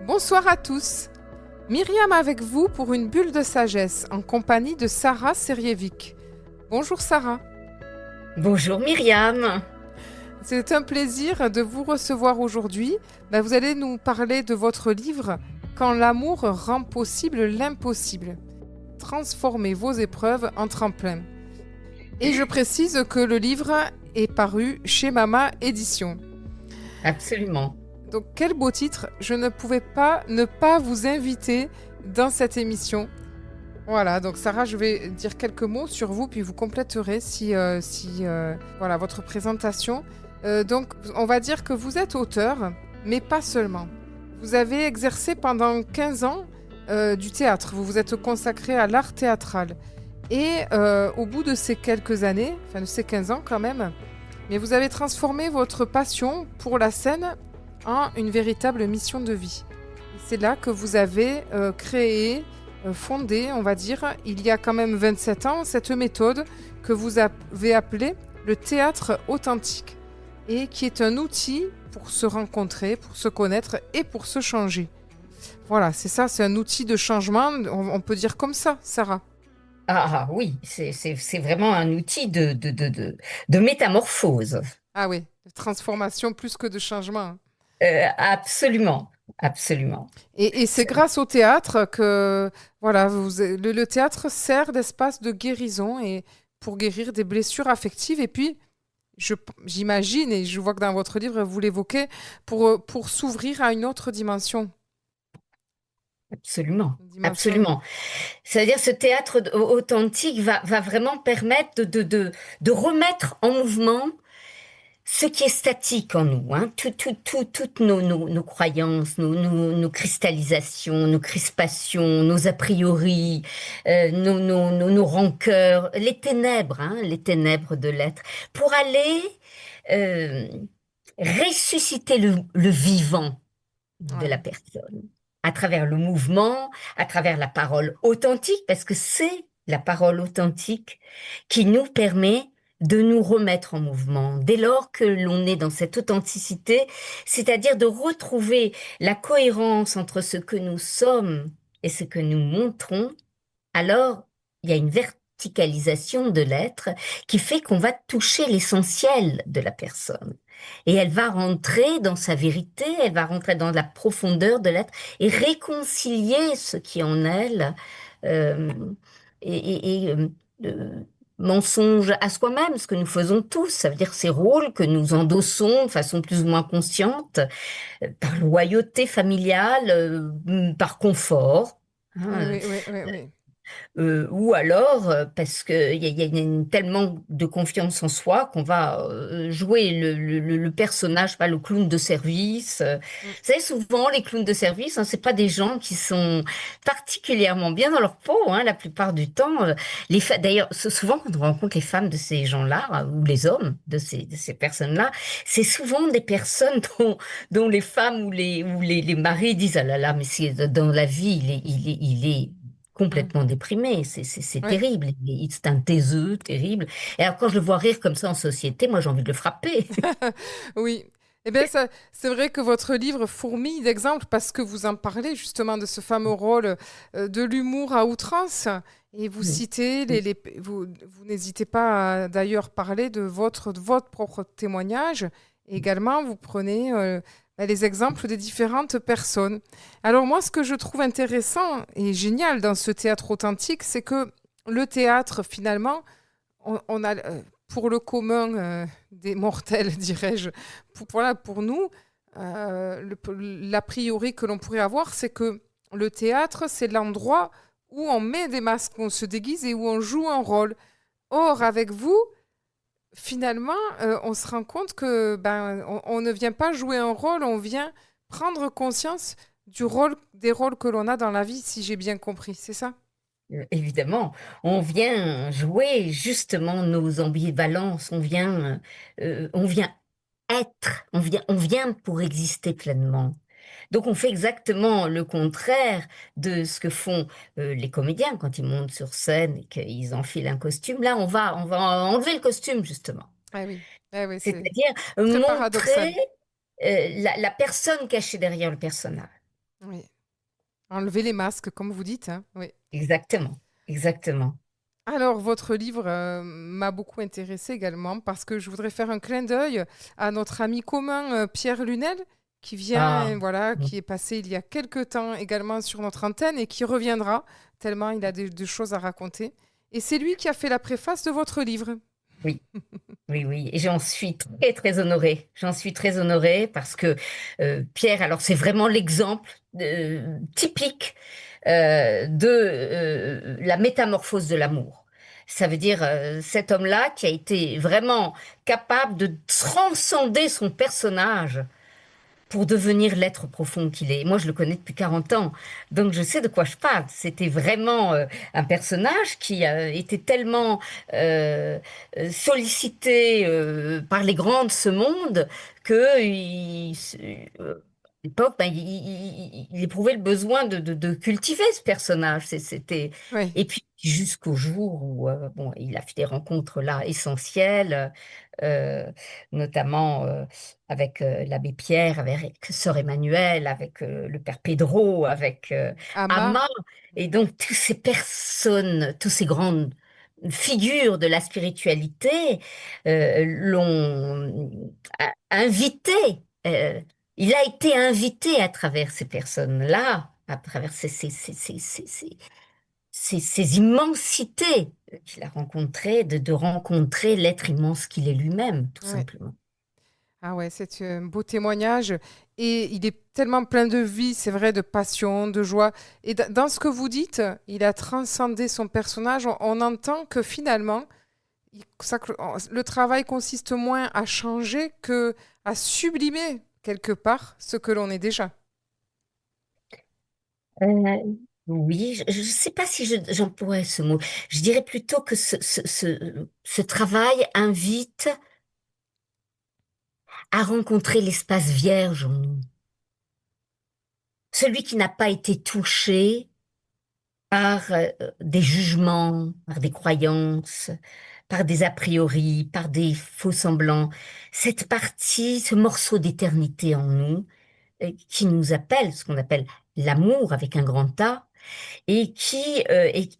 Bonsoir à tous. Myriam avec vous pour une bulle de sagesse en compagnie de Sarah Serjevic. Bonjour Sarah. Bonjour Myriam. C'est un plaisir de vous recevoir aujourd'hui. Vous allez nous parler de votre livre Quand l'amour rend possible l'impossible. Transformez vos épreuves en tremplin. Et je précise que le livre est paru chez Mama Édition. Absolument. Donc quel beau titre, je ne pouvais pas ne pas vous inviter dans cette émission. Voilà, donc Sarah, je vais dire quelques mots sur vous, puis vous compléterez voilà, votre présentation. Donc on va dire que vous êtes auteur, mais pas seulement. Vous avez exercé pendant 15 ans du théâtre, vous vous êtes consacré à l'art théâtral. Et au bout de ces quelques années, enfin de ces 15 ans quand même, mais vous avez transformé votre passion pour la scène en une véritable mission de vie. Et c'est là que vous avez fondé, on va dire, il y a quand même 27 ans, cette méthode que vous avez appelée le théâtre authentique et qui est un outil pour se rencontrer, pour se connaître et pour se changer. Voilà, c'est ça, c'est un outil de changement, on peut dire comme ça, Sarah. Oui, c'est vraiment un outil de métamorphose. Ah oui, de transformation plus que de changement, hein. Absolument, absolument. Et c'est grâce au théâtre que voilà, le théâtre sert d'espace de guérison et pour guérir des blessures affectives. Et puis, j'imagine, et je vois que dans votre livre, vous l'évoquez, pour s'ouvrir à une autre dimension. Absolument, Une dimension. absolument. C'est-à-dire ce théâtre authentique va vraiment permettre de remettre en mouvement ce qui est statique en nous, hein. Toutes nos croyances, nos cristallisations, nos crispations, nos a priori, nos rancœurs, les ténèbres de l'être, pour aller euh, ressusciter le vivant de la Ouais. personne, à travers le mouvement, à travers la parole authentique, parce que c'est la parole authentique qui nous permet de nous remettre en mouvement. Dès lors que l'on est dans cette authenticité, c'est-à-dire de retrouver la cohérence entre ce que nous sommes et ce que nous montrons, alors il y a une verticalisation de l'être qui fait qu'on va toucher l'essentiel de la personne. Et elle va rentrer dans sa vérité, elle va rentrer dans la profondeur de l'être et réconcilier ce qui est en elle euh, et mensonge à soi-même, ce que nous faisons tous. Ça veut dire ces rôles que nous endossons de façon plus ou moins consciente, par loyauté familiale, par confort, Oui, hein. oui, oui, oui, oui. Ou alors parce qu'il y a tellement de confiance en soi qu'on va jouer le personnage, pas le clown de service. Mm. Vous savez, souvent les clowns de service, hein, c'est pas des gens qui sont particulièrement bien dans leur peau, hein, la plupart du temps. D'ailleurs, souvent quand on rencontre les femmes de ces gens-là ou les hommes de ces personnes-là, c'est souvent des personnes dont les femmes ou les maris disent ah là là, mais dans la vie il est Mm. complètement déprimé, c'est Oui. terrible, c'est un taiseux terrible. Et alors quand je le vois rire comme ça en société, moi j'ai envie de le frapper. Oui. Eh bien, c'est vrai que votre livre fourmille d'exemples parce que vous en parlez justement de ce fameux rôle de l'humour à outrance. Et vous Mm. citez, vous n'hésitez pas à d'ailleurs parler de votre propre témoignage. Et également, vous prenez les exemples des différentes personnes. Alors moi, ce que je trouve intéressant et génial dans ce théâtre authentique, c'est que le théâtre, finalement, on a, pour le commun des mortels, dirais-je, voilà, pour nous, l'a priori que l'on pourrait avoir, c'est que le théâtre, c'est l'endroit où on met des masques, où on se déguise et où on joue un rôle. Or, avec vous, finalement, on se rend compte que on ne vient pas jouer un rôle, on vient prendre conscience des rôles que l'on a dans la vie, si j'ai bien compris, c'est ça? Évidemment, on vient jouer justement nos ambivalences, on vient être, on vient pour exister pleinement. Donc on fait exactement le contraire de ce que font les comédiens quand ils montent sur scène et qu'ils enfilent un costume. Là, on va enlever le costume justement. Ah oui, ah oui, c'est C'est-à-dire très montrer paradoxal. la personne cachée derrière le personnage. Oui. Enlever les masques, comme vous dites, hein. Oui. Exactement, exactement. Alors, votre livre m'a beaucoup intéressée également parce que je voudrais faire un clin d'œil à notre ami commun Pierre Lunel, qui Ah, vient, voilà, qui est passé il y a quelque temps également sur notre antenne et qui reviendra tellement il a des choses à raconter. Et c'est lui qui a fait la préface de votre livre. oui. Oui, oui, et j'en suis très, très honorée. J'en suis très honorée parce que Pierre, alors c'est vraiment l'exemple typique de la métamorphose de l'amour. Ça veut dire cet homme-là qui a été vraiment capable de transcender son personnage pour devenir l'être profond qu'il est. Moi, je le connais depuis 40 ans, donc je sais de quoi je parle. C'était vraiment un personnage qui a été tellement sollicité par les grands de ce monde que à l'époque, ben, il éprouvait le besoin de cultiver ce personnage. C'était Oui, et puis jusqu'au jour où bon, il a fait des rencontres là essentielles, euh, notamment avec l'abbé Pierre, avec sœur Emmanuel, avec le père Pedro, avec Ama. Amma, et donc toutes ces personnes, toutes ces grandes figures de la spiritualité l'ont invité. euh, il a été invité à travers ces personnes-là, à travers ces immensités qu'il a rencontrées, de rencontrer l'être immense qu'il est lui-même, tout Ouais. simplement. Ah ouais, c'est un beau témoignage. Et il est tellement plein de vie, c'est vrai, de passion, de joie. Et dans ce que vous dites, il a transcendé son personnage. On entend que finalement, le travail consiste moins à changer que à sublimer quelque part ce que l'on est déjà. Euh, oui, je ne sais pas si j'emploierais ce mot. Je dirais plutôt que ce travail invite à rencontrer l'espace vierge en nous. Celui qui n'a pas été touché par des jugements, par des croyances, par des a priori, par des faux semblants. Cette partie, ce morceau d'éternité en nous, qui nous appelle, ce qu'on appelle l'amour avec un grand A, et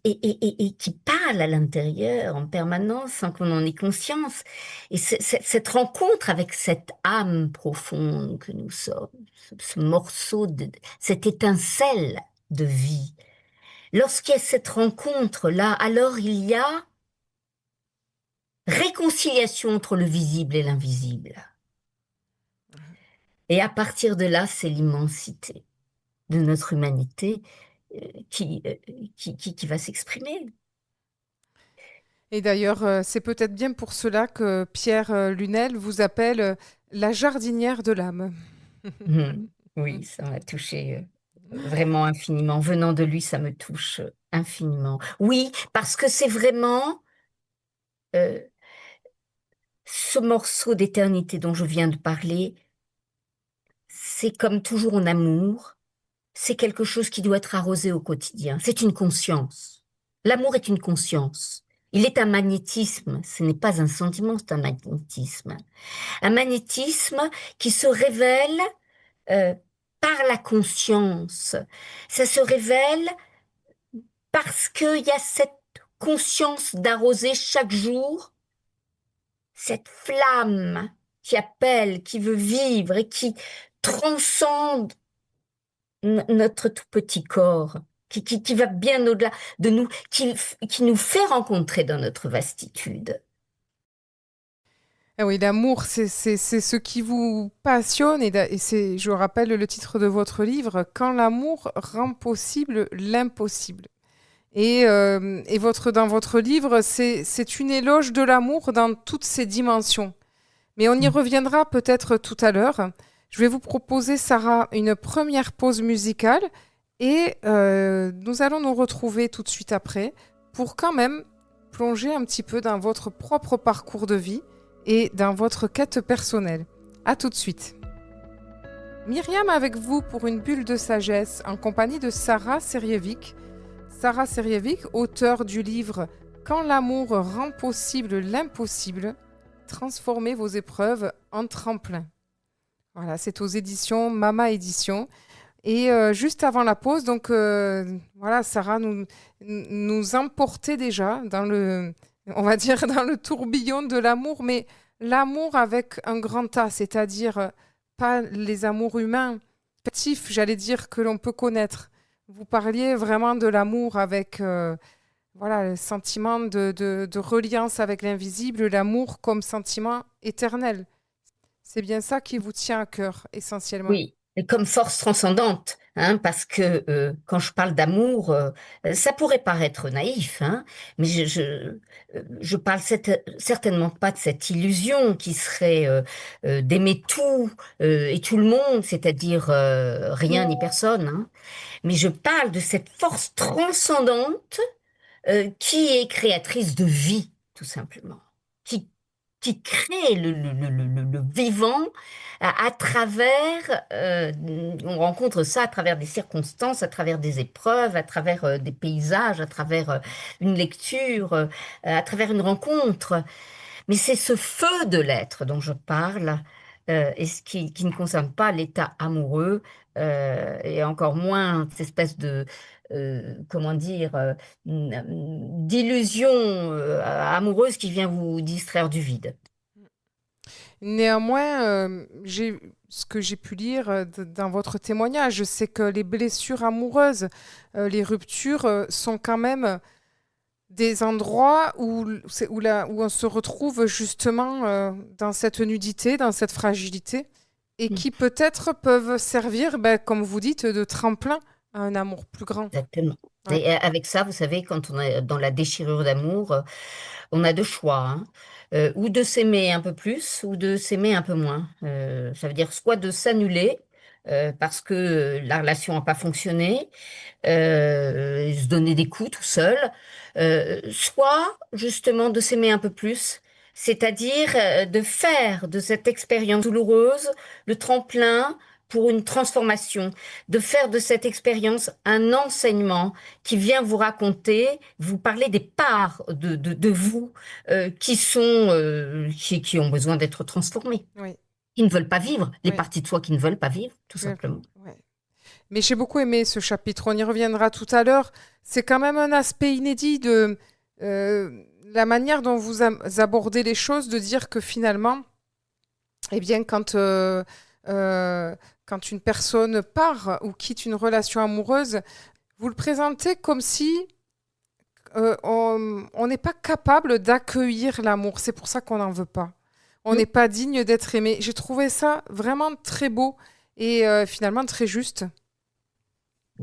et qui parle à l'intérieur en permanence sans qu'on en ait conscience. Et cette rencontre avec cette âme profonde que nous sommes, ce morceau cette étincelle de vie, lorsqu'il y a cette rencontre-là, alors il y a réconciliation entre le visible et l'invisible. Et à partir de là, c'est l'immensité de notre humanité euh, qui va s'exprimer. Et d'ailleurs, c'est peut-être bien pour cela que Pierre Lunel vous appelle la jardinière de l'âme. Mhm. Oui, ça m'a touché vraiment infiniment. Venant de lui, ça me touche infiniment. Oui, parce que c'est vraiment euh, ce morceau d'éternité dont je viens de parler, c'est comme toujours en amour, c'est quelque chose qui doit être arrosé au quotidien. C'est une conscience. L'amour est une conscience. Il est un magnétisme, ce n'est pas un sentiment, c'est un magnétisme. Un magnétisme qui se révèle euh, par la conscience. Ça se révèle parce qu'il y a cette conscience d'arroser chaque jour cette flamme qui appelle, qui veut vivre et qui transcende notre tout petit corps, qui va bien au-delà de nous, qui nous fait rencontrer dans notre vastitude. Ah oui, l'amour, c'est ce qui vous passionne. Et c'est, je rappelle le titre de votre livre, Quand l'amour rend possible l'impossible. Dans votre livre, c'est une éloge de l'amour dans toutes ses dimensions. Mais on y reviendra peut-être tout à l'heure. Je vais vous proposer, Sarah, une première pause musicale et nous allons nous retrouver tout de suite après pour quand même plonger un petit peu dans votre propre parcours de vie et dans votre quête personnelle. À tout de suite. Myriam avec vous pour une bulle de sagesse en compagnie de Sarah Serjevic. Sarah Serjevic, auteure du livre Quand l'amour rend possible l'impossible, transformez vos épreuves en tremplin. Voilà, c'est aux éditions Mama Édition. Et juste avant la pause, donc voilà, Sarah nous emportait déjà dans le, on va dire, dans le tourbillon de l'amour, mais l'amour avec un grand A, c'est-à-dire pas les amours humains, affectifs, j'allais dire, que l'on peut connaître. Vous parliez vraiment de l'amour avec voilà, le sentiment de reliance avec l'invisible, l'amour comme sentiment éternel. C'est bien ça qui vous tient à cœur, essentiellement. Oui, et comme force transcendante, hein, parce que quand je parle d'amour, ça pourrait paraître naïf, hein, mais je parle certainement pas de cette illusion qui serait d'aimer tout et tout le monde, c'est-à-dire rien ni personne, hein, mais je parle de cette force transcendante qui est créatrice de vie, tout simplement, qui, qui crée le vivant à travers, on rencontre ça à travers des circonstances, à travers des épreuves, à travers des paysages, à travers une lecture, à travers une rencontre. Mais c'est ce feu de l'être dont je parle, et ce qui ne concerne pas l'état amoureux, et encore moins cette espèce de, comment dire, d'illusion amoureuse qui vient vous distraire du vide. Néanmoins, ce que j'ai pu lire dans votre témoignage, c'est que les blessures amoureuses, les ruptures, sont quand même des endroits où on se retrouve justement dans cette nudité, dans cette fragilité, et Mm. qui peut-être peuvent servir, ben, comme vous dites, de tremplin à un amour plus grand. Exactement. Ouais. Et avec ça, vous savez, quand on est dans la déchirure d'amour, on a deux choix, hein. Ou de s'aimer un peu plus, ou de s'aimer un peu moins. Ça veut dire soit de s'annuler parce que la relation n'a pas fonctionné, se donner des coups tout seul, soit justement de s'aimer un peu plus, c'est-à-dire de faire de cette expérience douloureuse le tremplin pour une transformation, de faire de cette expérience un enseignement qui vient vous raconter, vous parler des parts de vous qui sont, qui ont besoin d'être transformées, Oui, qui ne veulent pas vivre, les oui, parties de soi qui ne veulent pas vivre, tout oui, simplement. oui. Mais j'ai beaucoup aimé ce chapitre, on y reviendra tout à l'heure. C'est quand même un aspect inédit de la manière dont vous abordez les choses, de dire que finalement, eh bien, euh, quand une personne part ou quitte une relation amoureuse, vous le présentez comme si on n'est pas capable d'accueillir l'amour. C'est pour ça qu'on n'en veut pas. On Hmm. n'est pas digne d'être aimé. J'ai trouvé ça vraiment très beau et finalement très juste.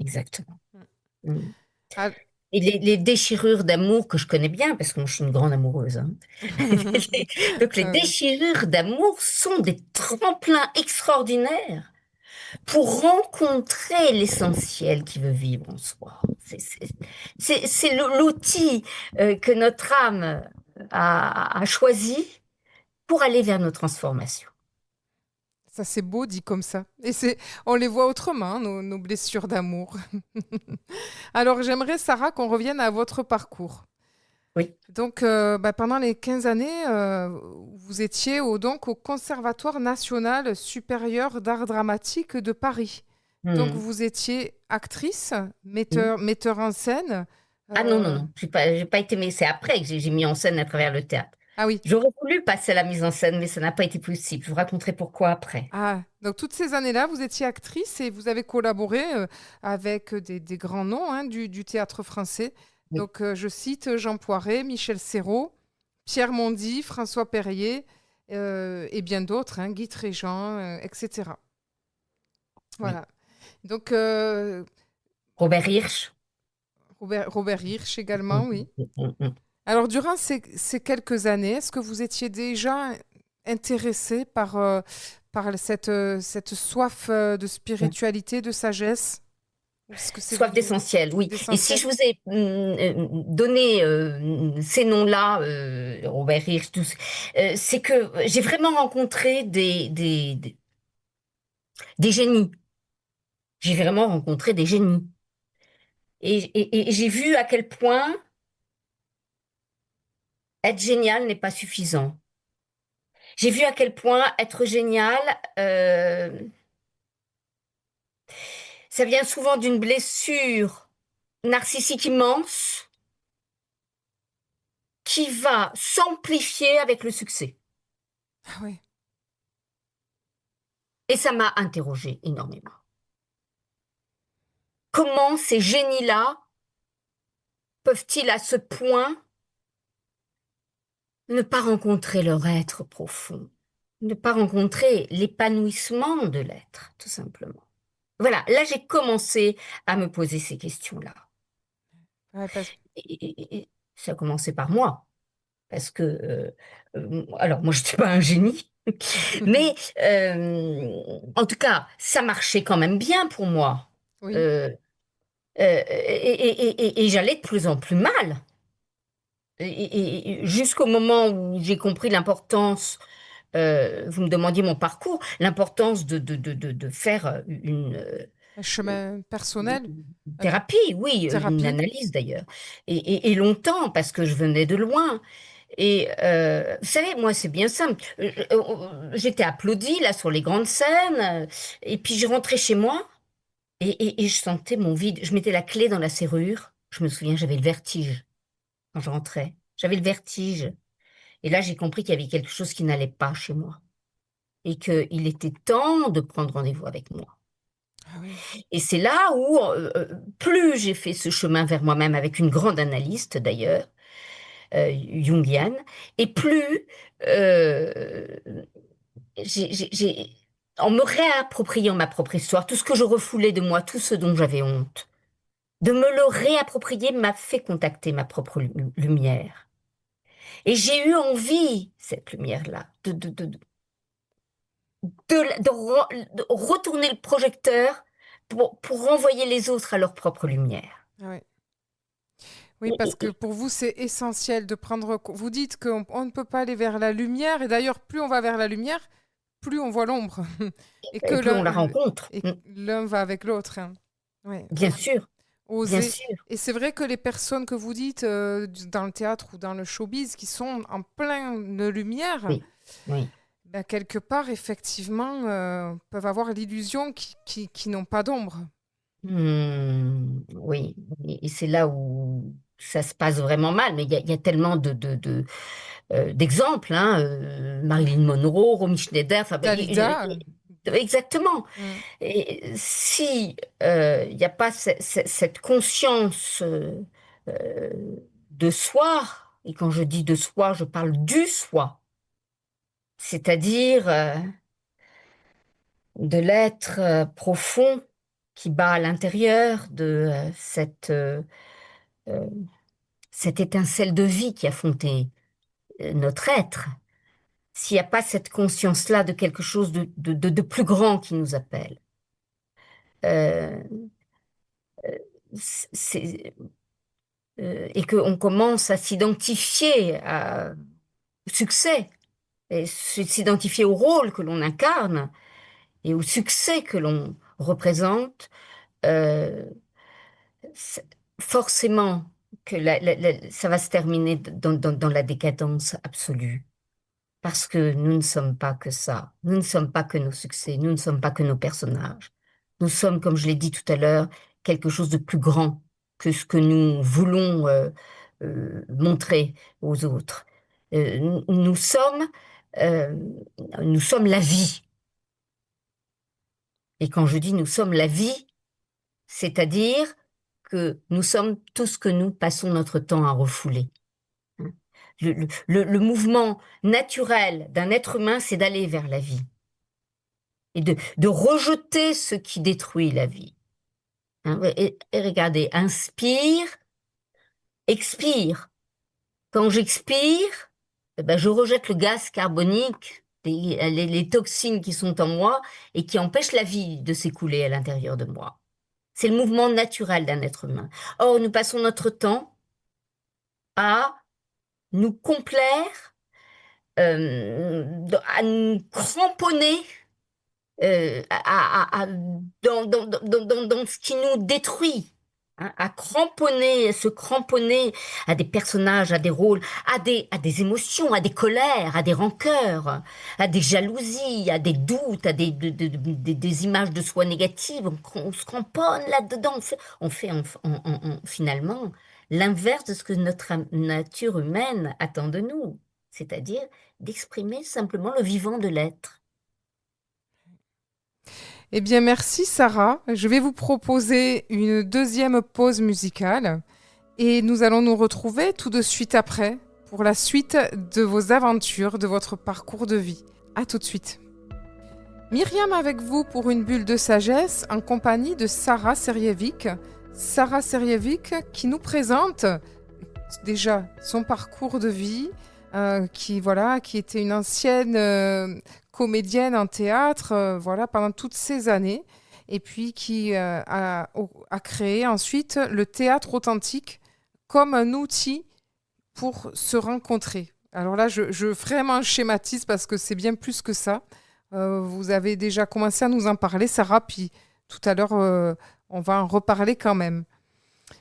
Exactement. Mm. Hmm. Ah. Et les déchirures d'amour que je connais bien, parce que moi je suis une grande amoureuse, hein. Donc les Ah oui. déchirures d'amour sont des tremplins extraordinaires pour rencontrer l'essentiel qui veut vivre en soi. C'est l'outil que notre âme a choisi pour aller vers nos transformations. Ça, c'est beau dit comme ça. Et on les voit autrement, hein, nos blessures d'amour. Alors, j'aimerais, Sarah, qu'on revienne à votre parcours. Oui. Donc, bah, pendant les 15 années, vous étiez donc au Conservatoire national supérieur d'art dramatique de Paris. Donc, Hmm. vous étiez actrice, Hmm. metteur en scène. Ah non, non, euh, non, j'ai pas été, mais c'est après que j'ai mis en scène à travers le théâtre. Ah oui. J'aurais voulu passer à la mise en scène, mais ça n'a pas été possible. Je vous raconterai pourquoi après. Ah, donc toutes ces années-là, vous étiez actrice et vous avez collaboré avec des grands noms hein, du théâtre français. Oui, Donc, je cite Jean Poiret, Michel Serrault, Pierre Mondy, François Perrier et bien d'autres, hein, Guy Tréjean, etc. oui. Voilà. Donc, Robert Hirsch. Robert Hirsch également, Mm, oui. mm, mm, mm. Alors, durant ces quelques années, est-ce que vous étiez déjà intéressé par cette soif de Mm. spiritualité, de sagesse? Ou est-ce que c'est Soif venu d'essentiel, oui. Et si d'essentiel? je vous ai donné ces noms-là, Robert Hirsch, tous, c'est que j'ai vraiment rencontré des génies. J'ai vraiment rencontré des génies. Et j'ai vu à quel point être génial n'est pas suffisant. J'ai vu à quel point être génial, Ça vient souvent d'une blessure narcissique immense qui va s'amplifier avec le succès. Ah oui. Et ça m'a interrogée énormément. Comment ces génies-là peuvent-ils à ce point ne pas rencontrer leur être profond, ne pas rencontrer l'épanouissement de l'être, tout simplement. Voilà, là j'ai commencé à me poser ces questions-là. Ouais, Et ça a commencé par moi, parce que, alors moi je ne suis pas un génie, mais en tout cas, ça marchait quand même bien pour moi. Oui, Euh, et j'allais de plus en plus mal. Et jusqu'au moment où j'ai compris l'importance, vous me demandiez mon parcours, l'importance de faire un chemin personnel, une la thérapie, oui, une thérapie. analyse d'ailleurs. Et longtemps, parce que je venais de loin. Et vous savez, moi, c'est bien simple. J'étais applaudie là sur les grandes scènes, et puis je rentrais chez moi et je sentais mon vide. Je mettais la clé dans la serrure. Je me souviens, j'avais le vertige quand je rentrais. J'avais le vertige. Et là, j'ai compris qu'il y avait quelque chose qui n'allait pas chez moi et qu'il était temps de prendre rendez-vous avec moi. Ah oui, Et c'est là où, plus j'ai fait ce chemin vers moi-même avec une grande analyste d'ailleurs, jungienne, et plus euh, en me réappropriant ma propre histoire, tout ce que je refoulais de moi, tout ce dont j'avais honte, de me le réapproprier m'a fait contacter ma propre lumière. Et j'ai eu envie, cette lumière-là, de retourner le projecteur pour renvoyer les autres à leur propre lumière. ah oui. Oui, parce que pour vous, c'est essentiel de prendre. Vous dites qu'on ne peut pas aller vers la lumière, et d'ailleurs, plus on va vers la lumière, plus on voit l'ombre, et que Et plus on la rencontre. et l'un va avec l'autre, hein. Ouais, Bien sûr, bien oser. sûr. Et c'est vrai que les personnes que vous dites dans le théâtre ou dans le showbiz qui sont en pleine lumière, Oui, oui. ben, quelque part, effectivement, peuvent avoir l'illusion qui n'ont pas d'ombre. Oui, et c'est là où ça se passe vraiment mal, mais il y a tellement d'exemples, hein, Marilyn Monroe, Romy Schneider, enfin, ben, Dalida, exactement. mm, Et si il n'y a pas cette conscience euh, de soi, et quand je dis de soi, je parle du soi, c'est-à-dire de l'être profond qui bat à l'intérieur de euh, cette étincelle de vie qui a fondé notre être. S'il n'y a pas cette conscience-là de quelque chose de plus grand qui nous appelle, euh, c'est, et qu'on commence à s'identifier au succès, et s'identifier au rôle que l'on incarne et au succès que l'on représente, euh, c'est- forcément que ça va se terminer dans la décadence absolue. Parce que nous ne sommes pas que ça. Nous ne sommes pas que nos succès. Nous ne sommes pas que nos personnages. Nous sommes, comme je l'ai dit tout à l'heure, quelque chose de plus grand que ce que nous voulons montrer aux autres. Nous sommes, euh, nous sommes la vie. Et quand je dis nous sommes la vie, c'est-à-dire que nous sommes tout ce que nous passons notre temps à refouler. Hein. Le mouvement naturel d'un être humain, c'est d'aller vers la vie et de rejeter ce qui détruit la vie. Hein. Et regardez, inspire, expire. Quand j'expire, eh ben, je rejette le gaz carbonique, les toxines qui sont en moi et qui empêchent la vie de s'écouler à l'intérieur de moi. C'est le mouvement naturel d'un être humain. Or, nous passons notre temps à nous complaire, à nous cramponner dans ce qui nous détruit. hein, à cramponner, se cramponner à des personnages, à des rôles, à des émotions, à des colères, à des rancœurs, à des jalousies, à des doutes, à des images de soi négatives. On se cramponne là-dedans. Finalement l'inverse de ce que notre nature humaine attend de nous, c'est-à-dire d'exprimer simplement le vivant de l'être. Eh bien, merci Sarah. Je vais vous proposer une deuxième pause musicale et nous allons nous retrouver tout de suite après pour la suite de vos aventures, de votre parcours de vie. À tout de suite. Myriam avec vous pour une bulle de sagesse en compagnie de Sarah Serjevic. Sarah Serjevic qui nous présente déjà son parcours de vie, qui était une ancienne comédienne en théâtre, pendant toutes ces années, et puis qui a créé ensuite le théâtre authentique comme un outil pour se rencontrer. Alors là, je vraiment schématise parce que c'est bien plus que ça. Vous avez déjà commencé à nous en parler, Sarah, puis tout à l'heure, on va en reparler quand même.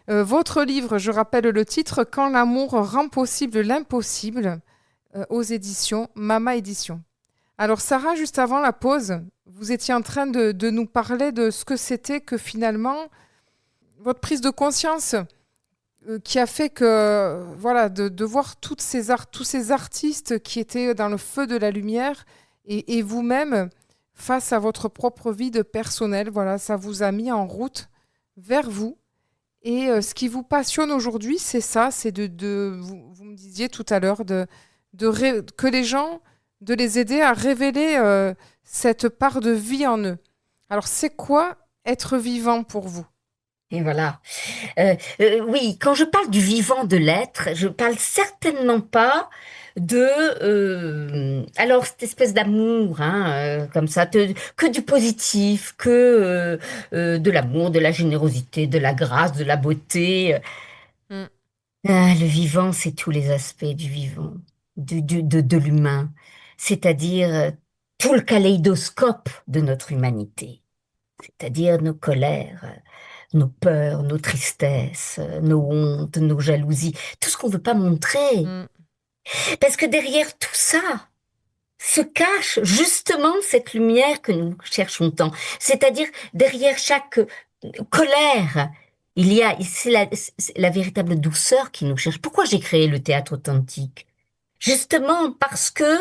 Votre livre, je rappelle le titre, Quand l'amour rend possible l'impossible, aux éditions Mama Édition. Alors Sarah, juste avant la pause, vous étiez en train de nous parler de ce que c'était que finalement votre prise de conscience qui a fait que, de voir tous ces artistes qui étaient dans le feu de la lumière et vous-même face à votre propre vie de personnel, ça vous a mis en route vers vous. Et ce qui vous passionne aujourd'hui, c'est ça, c'est vous me disiez tout à l'heure, que les gens, de les aider à révéler cette part de vie en eux. Alors, c'est quoi être vivant pour vous? Et voilà. Oui, quand je parle du vivant de l'être, je parle certainement pas alors cette espèce d'amour, hein, comme ça, que du positif, de l'amour, de la générosité, de la grâce, de la beauté. Mm. Le vivant, c'est tous les aspects du vivant, de l'humain, c'est-à-dire tout le kaléidoscope de notre humanité, c'est-à-dire nos colères, nos peurs, nos tristesses, nos hontes, nos jalousies, tout ce qu'on ne veut pas montrer. Mm. Parce que derrière tout ça se cache justement cette lumière que nous cherchons tant. C'est-à-dire derrière chaque colère, c'est la véritable douceur qui nous cherche. Pourquoi j'ai créé le théâtre authentique? Justement parce que,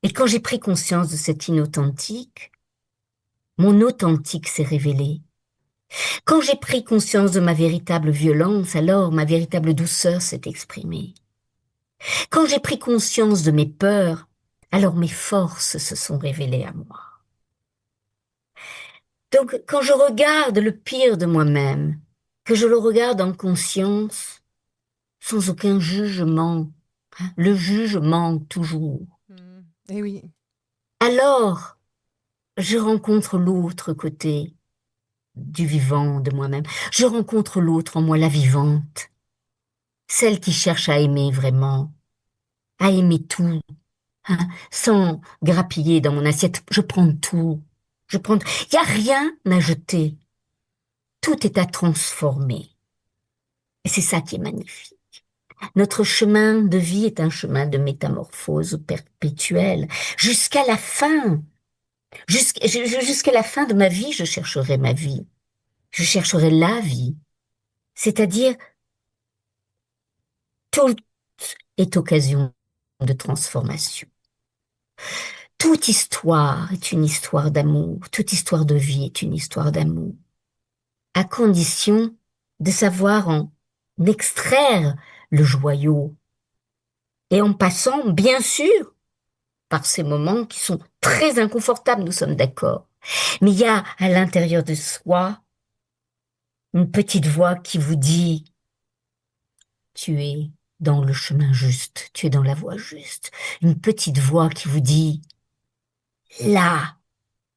et quand j'ai pris conscience de cet inauthentique, mon authentique s'est révélé. Quand j'ai pris conscience de ma véritable violence, alors ma véritable douceur s'est exprimée. Quand j'ai pris conscience de mes peurs, alors mes forces se sont révélées à moi. Donc, quand je regarde le pire de moi-même, que je le regarde en conscience, sans aucun jugement, hein, le juge manque toujours. Mm. Eh oui. Alors, je rencontre l'autre côté du vivant de moi-même. Je rencontre l'autre en moi, la vivante, celle qui cherche à aimer vraiment, à aimer tout, hein, sans grappiller dans mon assiette. Je prends tout. Il n'y a rien à jeter. Tout est à transformer. Et c'est ça qui est magnifique. Notre chemin de vie est un chemin de métamorphose perpétuelle. Jusqu'à la fin. Jusqu'à la fin de ma vie, je chercherai ma vie. Je chercherai la vie. C'est-à-dire, tout est occasion de transformation. Toute histoire est une histoire d'amour. Toute histoire de vie est une histoire d'amour. À condition de savoir en extraire le joyau. Et en passant, bien sûr, par ces moments qui sont très inconfortables, nous sommes d'accord. Mais il y a à l'intérieur de soi une petite voix qui vous dit, tu es dans le chemin juste, tu es dans la voie juste. Une petite voix qui vous dit, là,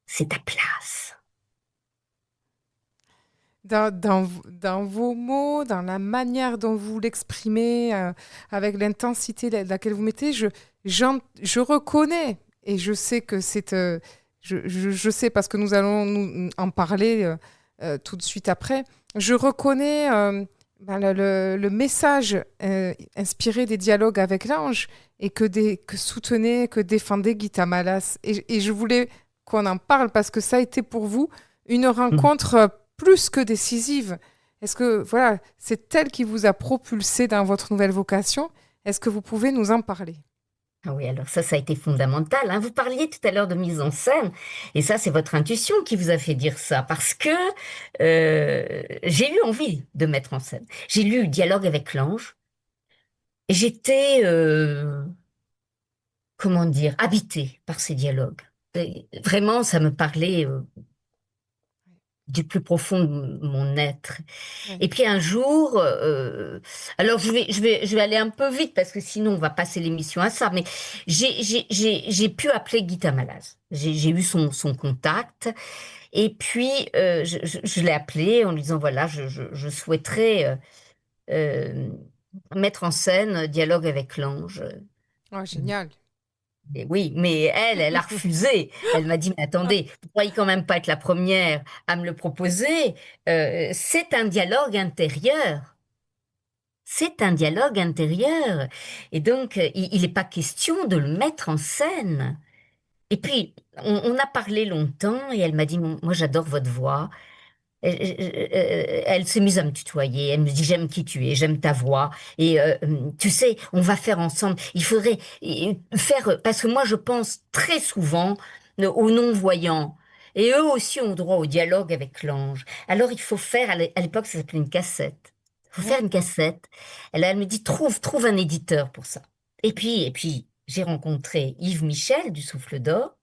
c'est ta place. Dans vos mots, dans la manière dont vous l'exprimez, avec l'intensité laquelle vous mettez, je reconnais et je sais que c'est... je sais parce que nous allons en parler, tout de suite après. Je reconnais le message inspiré des dialogues avec l'ange et que soutenait, que défendait Gita Malas. Et je voulais qu'on en parle parce que ça a été pour vous une Mhm. rencontre plus que décisive. Est-ce que voilà, c'est elle qui vous a propulsé dans votre nouvelle vocation? Est-ce que vous pouvez nous en parler? Ah oui, alors ça a été fondamental, hein. Vous parliez tout à l'heure de mise en scène, et ça, c'est votre intuition qui vous a fait dire ça, parce que j'ai eu envie de mettre en scène. J'ai lu Dialogue avec l'ange, et j'étais, comment dire, habitée par ces dialogues. Et vraiment, ça me parlait du plus profond de mon être. Ouais. Et puis un jour, alors je vais aller un peu vite parce que sinon on va passer l'émission à ça, mais j'ai pu appeler Guita Malaz. J'ai eu son contact et puis je l'ai appelé en lui disant voilà, je souhaiterais euh, mettre en scène Dialogue avec l'ange. Ah, génial. Mais oui, mais elle a refusé. Elle m'a dit, mais attendez, vous croyez quand même pas être la première à me le proposer. C'est un dialogue intérieur. C'est un dialogue intérieur. Et donc, il n'est pas question de le mettre en scène. Et puis, on a parlé longtemps et elle m'a dit, moi j'adore votre voix. Elle s'est mise à me tutoyer. Elle me dit, j'aime qui tu es, j'aime ta voix. Et tu sais, on va faire ensemble. Il faudrait faire, parce que moi, je pense très souvent aux non-voyants. Et eux aussi ont droit au dialogue avec l'ange. Alors, il faut faire, à l'époque, ça s'appelait une cassette. Il faut faire une D'accord. cassette. Elle me dit, trouve un éditeur pour ça. Et puis, j'ai rencontré Yves Michel du Souffle d'Or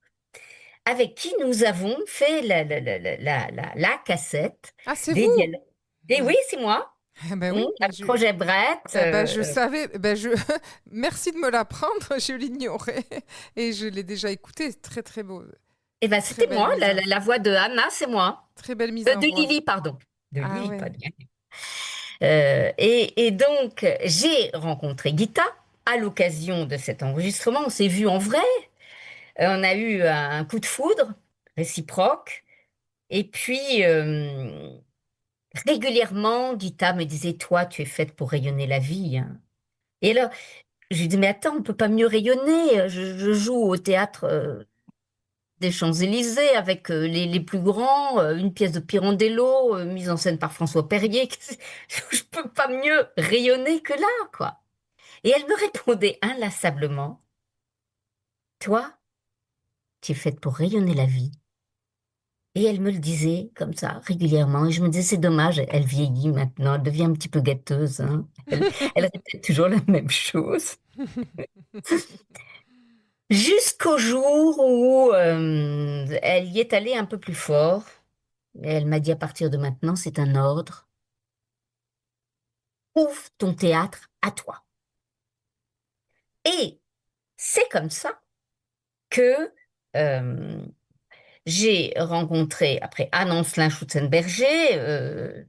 avec qui nous avons fait la cassette Ah, c'est des vous? dialogues. Et oui, c'est moi, Eh ben oui, mais avec Projet Brett. je savais. Merci de me l'apprendre. Je l'ignorais et je l'ai déjà écouté. Très très beau, Et ben, très c'était belle moi, mise en, la voix de Anna, c'est moi. très belle mise en De voix. Lily, pardon. De Ah Lily, ouais. pas de Lily. Et donc, j'ai rencontré Gita à l'occasion de cet enregistrement. On s'est vu en vrai. On a eu un coup de foudre réciproque. Et puis, régulièrement, Gita me disait, toi, tu es faite pour rayonner la vie, hein. Et là, je lui dis, mais attends, on peut pas mieux rayonner. Je joue au théâtre des Champs-Élysées avec les plus grands, une pièce de Pirandello, mise en scène par François Perrier. Je peux pas mieux rayonner que là, quoi. Et elle me répondait inlassablement, toi, tu es faite pour rayonner la vie. Et elle me le disait comme ça régulièrement. Et je me disais, c'est dommage, elle vieillit maintenant, elle devient un petit peu gâteuse, hein. Elle répète toujours la même chose. Jusqu'au jour où elle y est allée un peu plus fort. Et elle m'a dit, à partir de maintenant, c'est un ordre. Ouvre ton théâtre à toi. Et c'est comme ça que euh, j'ai rencontré, après Anne-Ancelin Schutzenberger,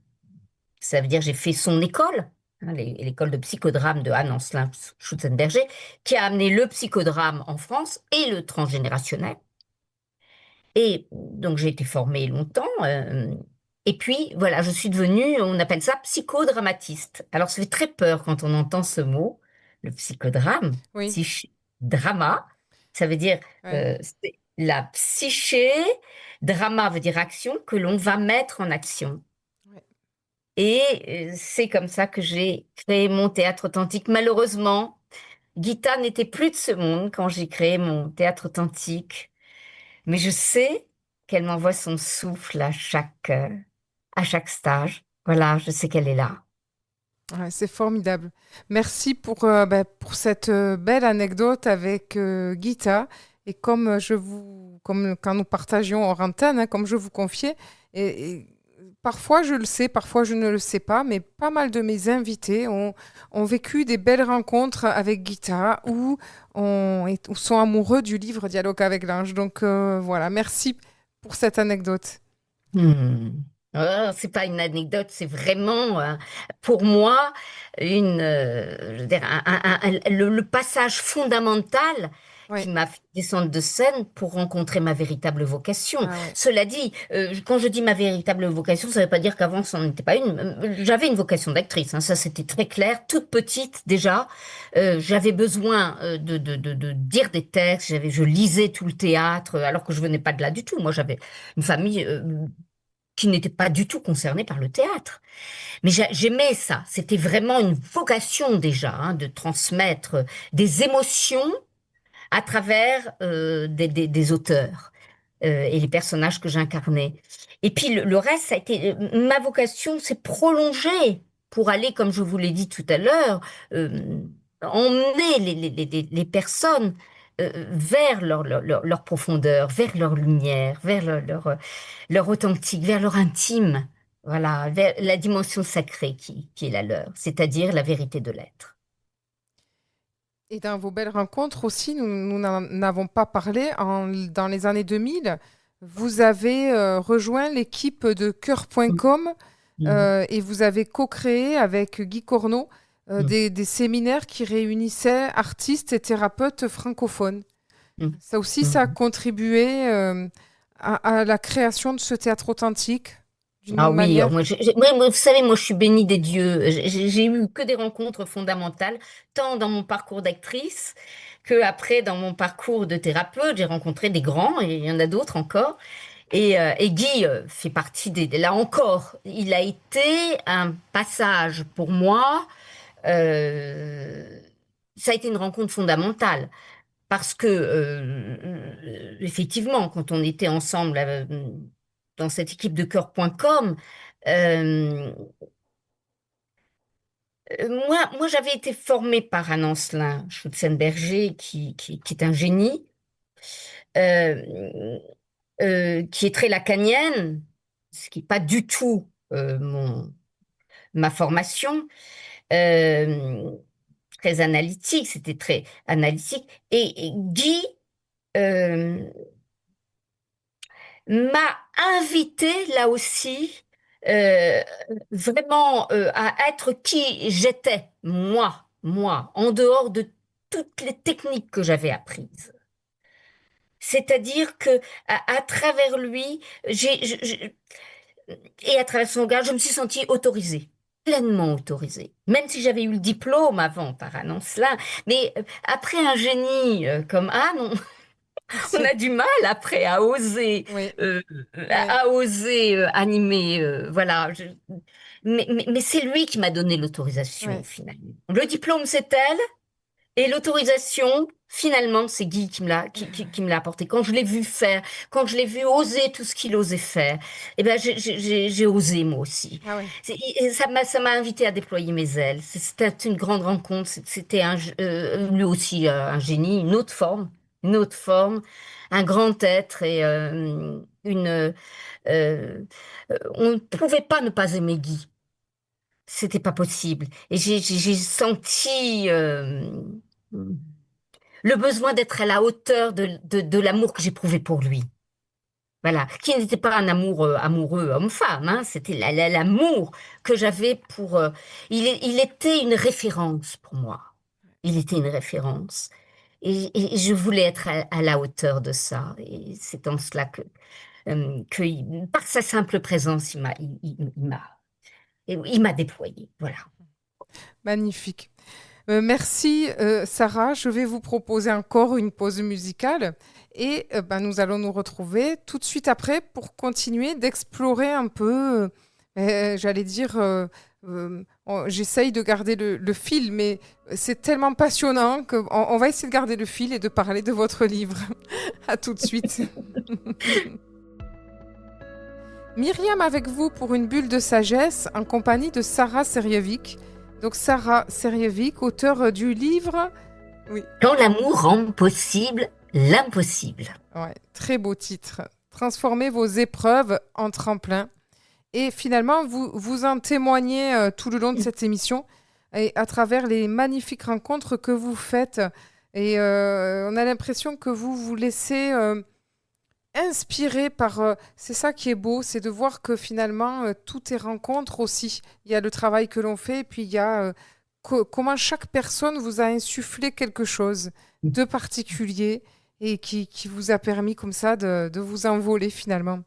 ça veut dire j'ai fait son école, hein, l'école de psychodrame de Anne-Ancelin Schutzenberger, qui a amené le psychodrame en France et le transgénérationnel. Et donc j'ai été formée longtemps. Et puis voilà, je suis devenue, on appelle ça psychodramatiste. Alors ça fait très peur quand on entend ce mot, le psychodrame, Oui. drama, ça veut dire Ouais. c'est la psyché, drama veut dire action que l'on va mettre en action. Ouais. Et c'est comme ça que j'ai créé mon théâtre authentique. Malheureusement, Gita n'était plus de ce monde quand j'ai créé mon théâtre authentique. Mais je sais qu'elle m'envoie son souffle à chaque stage. Voilà, je sais qu'elle est là. Ouais, c'est formidable. Merci pour cette belle anecdote avec Gita. Et comme quand nous partagions hors antenne, hein, comme je vous confiais, et parfois je le sais, parfois je ne le sais pas, mais pas mal de mes invités ont vécu des belles rencontres avec Gita ou sont amoureux du livre Dialogue avec l'ange. Donc voilà, merci pour cette anecdote. Hmm. Oh, c'est pas une anecdote, c'est vraiment pour moi je veux dire, le passage fondamental Ouais. qui m'a fait descendre de scène pour rencontrer ma véritable vocation. Ah ouais. Cela dit, quand je dis ma véritable vocation, ça ne veut pas dire qu'avant, ça n'en était pas une. J'avais une vocation d'actrice, hein, ça c'était très clair. Toute petite déjà, j'avais besoin de dire des textes, je lisais tout le théâtre, alors que je venais pas de là du tout. Moi, j'avais une famille qui n'était pas du tout concernée par le théâtre. Mais j'aimais ça. C'était vraiment une vocation déjà, hein, de transmettre des émotions à travers des auteurs et les personnages que j'incarnais. Et puis le reste, ça a été ma vocation s'est prolongée pour aller, comme je vous l'ai dit tout à l'heure, emmener les personnes vers leur profondeur, vers leur lumière, vers leur authentique, vers leur intime. Voilà, vers la dimension sacrée qui est la leur, c'est-à-dire la vérité de l'être. Et dans vos belles rencontres aussi, nous n'en avons pas parlé, dans les années 2000, vous avez rejoint l'équipe de Cœur.com Mhm. et vous avez co-créé avec Guy Corneau Mhm. des séminaires qui réunissaient artistes et thérapeutes francophones. Mhm. Ça aussi, ça a Mhm. contribué à la création de ce théâtre authentique d'une Ah même oui, manière. vous savez, moi je suis bénie des dieux. J'ai eu que des rencontres fondamentales, tant dans mon parcours d'actrice que après dans mon parcours de thérapeute. J'ai rencontré des grands et il y en a d'autres encore. Et Guy fait partie là encore, il a été un passage pour moi. euh, Ça a été une rencontre fondamentale parce que effectivement, quand on était ensemble dans cette équipe de cœur.com, euh, moi j'avais été formée par un Ancelin Schutzenberger qui est un génie, euh, qui est très lacanienne, ce qui n'est pas du tout ma formation, euh, très analytique, c'était très analytique. Et Guy euh, m'a invité là aussi euh, vraiment à être qui j'étais, moi, en dehors de toutes les techniques que j'avais apprises. C'est-à-dire que à travers lui, et à travers son regard, je me suis sentie autorisée, pleinement autorisée. Même si j'avais eu le diplôme avant par un Ancelin, mais après un génie comme Anne, on a du mal après Oui, euh, oui, à oser animer. Voilà. Mais c'est lui qui m'a donné l'autorisation oui. finalement. Le diplôme, c'est elle, et l'autorisation, finalement, c'est Guy qui me l'a apporté. Quand je l'ai vu faire, quand je l'ai vu oser tout ce qu'il osait faire, eh ben, j'ai osé moi aussi. Ah oui. Et ça m'a invité à déployer mes ailes. C'était une grande rencontre. C'était lui aussi un génie, une autre forme, un grand être et on ne pouvait pas ne pas aimer Guy. C'était pas possible. Et j'ai senti le besoin d'être à la hauteur de l'amour que j'éprouvais pour lui. Voilà, qui n'était pas un amour amoureux homme-femme, hein, c'était l'amour que j'avais pour. Il était une référence pour moi. Il était une référence. Et je voulais être à la hauteur de ça. Et c'est en cela par sa simple présence, il m'a déployé. Voilà. Magnifique. Merci Sarah. Je vais vous proposer encore une pause musicale et ben, nous allons nous retrouver tout de suite après pour continuer d'explorer un peu, j'allais dire, j'essaye de garder le fil, mais c'est tellement passionnant qu'on va essayer de garder le fil et de parler de votre livre. À tout de suite. Myriam avec vous pour une bulle de sagesse en compagnie de Sarah Serjevic. Donc Sarah Serjevic, auteure du livre. Oui, Quand l'amour rend possible l'impossible. ouais, très beau titre. Transformez vos épreuves en tremplin. Et finalement, vous en témoignez tout le long de cette émission et à travers les magnifiques rencontres que vous faites. Et on a l'impression que vous vous laissez inspiré par... c'est ça qui est beau, c'est de voir que finalement, tout est rencontre aussi. Il y a le travail que l'on fait, et puis il y a comment chaque personne vous a insufflé quelque chose. de particulier et qui vous a permis comme ça de vous envoler finalement.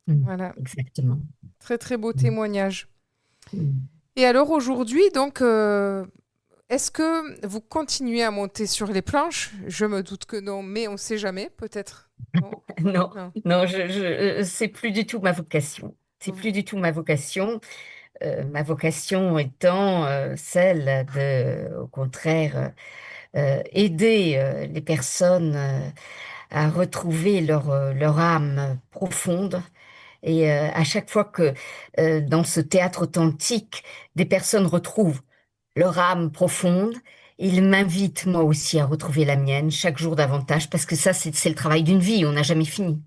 Mm. Voilà, Exactement. très très beau Mm. témoignage. Mm. Et alors aujourd'hui, donc, est-ce que vous continuez à monter sur les planches? Je me doute que non, mais on ne sait jamais, peut-être. Non, Non, non. non, c'est plus du tout ma vocation. C'est plus Vous- du tout ma vocation. Ma vocation étant celle de, au contraire, aider les personnes à retrouver leur âme profonde. Et à chaque fois que dans ce théâtre authentique, des personnes retrouvent leur âme profonde, ils m'invitent moi aussi à retrouver la mienne chaque jour davantage, parce que ça, c'est le travail d'une vie, on n'a jamais fini.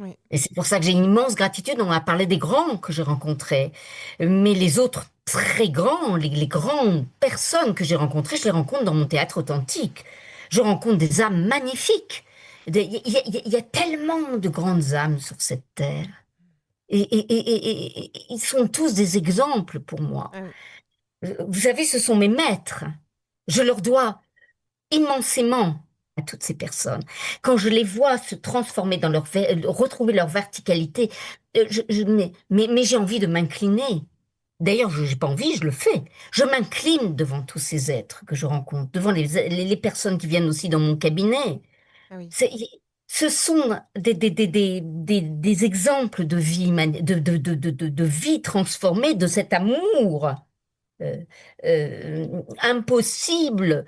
Oui, Et c'est pour ça que j'ai une immense gratitude. On a parlé des grands que j'ai rencontrés, mais les autres très grands, les grandes personnes que j'ai rencontrées, je les rencontre dans mon théâtre authentique. Je rencontre des âmes magnifiques. Il y a tellement de grandes âmes sur cette terre. Et ils sont tous des exemples pour moi. ah oui, Vous savez, ce sont mes maîtres. Je leur dois immensément à toutes ces personnes. Quand je les vois se transformer dans retrouver leur verticalité, mais j'ai envie de m'incliner. D'ailleurs, je n'ai pas envie, je le fais. Je m'incline devant tous ces êtres que je rencontre, devant les personnes qui viennent aussi dans mon cabinet. ah oui. C'est- Ce sont des exemples de vie, de vie transformée, de cet amour euh, impossible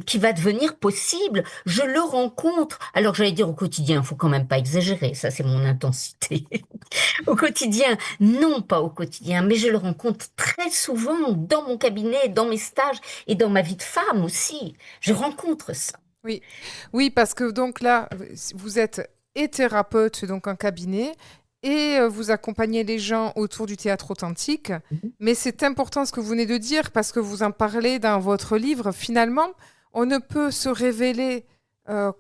qui va devenir possible. Je le rencontre. Alors j'allais dire au quotidien, il faut quand même pas exagérer, ça c'est mon intensité. Au quotidien, non pas au quotidien, mais je le rencontre très souvent dans mon cabinet, dans mes stages et dans ma vie de femme aussi. Je rencontre ça. Oui, oui, parce que donc là, vous êtes et thérapeute, donc un cabinet, et vous accompagnez les gens autour du théâtre authentique. Mhm. Mais c'est important ce que vous venez de dire, parce que vous en parlez dans votre livre. Finalement, on ne peut se révéler,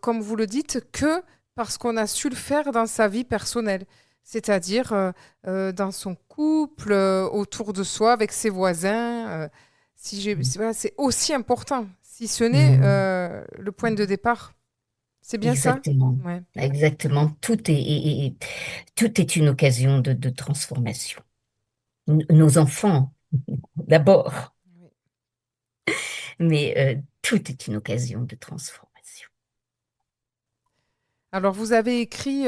comme vous le dites, que parce qu'on a su le faire dans sa vie personnelle. C'est-à-dire dans son couple, autour de soi, avec ses voisins. Si j'ai, voilà, c'est aussi important, si ce n'est Mhm. le point de départ. C'est bien ça? Exactement. Ouais. Exactement. Tout est une occasion de transformation. Nos enfants, d'abord, Oui. mais tout est une occasion de transformation. Alors, vous avez écrit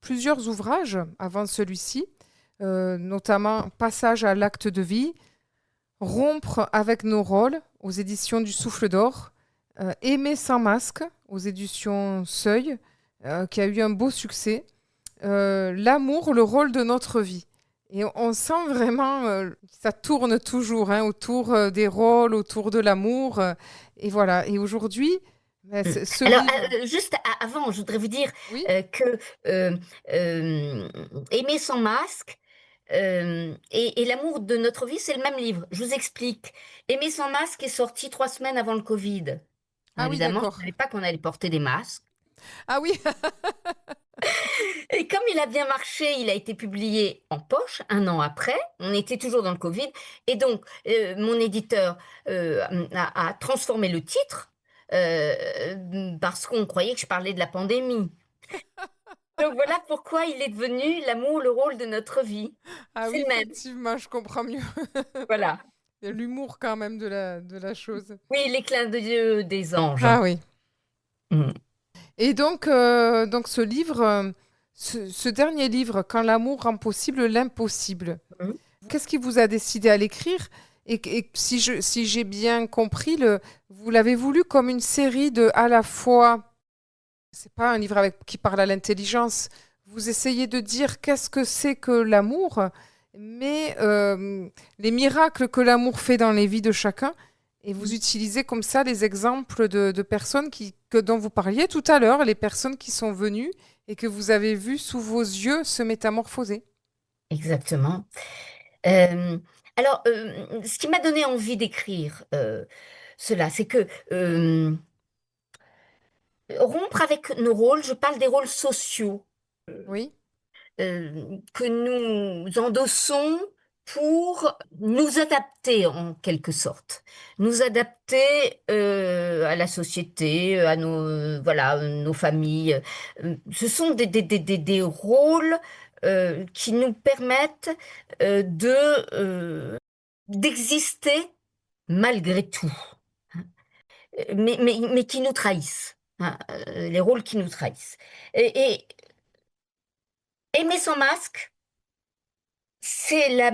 plusieurs ouvrages avant celui-ci, notamment Passage à l'acte de vie, Rompre avec nos rôles aux éditions du Souffle d'Or, Aimer sans masque aux éditions Seuil, qui a eu un beau succès. L'amour, le rôle de notre vie. Et on sent vraiment que ça tourne toujours hein, autour des rôles, autour de l'amour. Et voilà. Et aujourd'hui, ben, Mm. ce Alors, livre, juste avant, je voudrais vous dire oui, que euh, Aimer sans masque et l'amour de notre vie, c'est le même livre. Je vous explique. Aimer sans masque est sorti 3 semaines avant le Covid. Bon, ah oui, évidemment, je d'accord. ne savais pas qu'on allait porter des masques. Ah oui, Et comme il a bien marché, il a été publié en poche 1 an après. On était toujours dans le Covid. Et donc, mon éditeur a transformé le titre parce qu'on croyait que je parlais de la pandémie. Donc voilà pourquoi il est devenu l'amour, le rôle de notre vie. ah C'est oui, le même. effectivement, je comprends mieux. Voilà. Il y a l'humour quand même de la chose. Oui, les clins d'yeux des anges. Ah oui. Mm. Et donc ce livre, ce dernier livre, Quand l'amour rend possible l'impossible, Mm. qu'est-ce qui vous a décidé à l'écrire? Et si j'ai bien compris, vous l'avez voulu comme une série de à la fois, c'est pas un livre qui parle à l'intelligence, vous essayez de dire qu'est-ce que c'est que l'amour, mais les miracles que l'amour fait dans les vies de chacun. Et vous utilisez comme ça les exemples de personnes dont vous parliez tout à l'heure, les personnes qui sont venues et que vous avez vues sous vos yeux se métamorphoser. Exactement. Euh, alors, ce qui m'a donné envie d'écrire cela, c'est que rompre avec nos rôles, je parle des rôles sociaux Oui, que nous endossons pour nous adapter en quelque sorte, nous adapter à la société, à voilà, nos familles. Ce sont des rôles qui nous permettent d'exister malgré tout, mais qui nous trahissent, hein, les rôles qui nous trahissent. Et aimer sans masque, c'est la...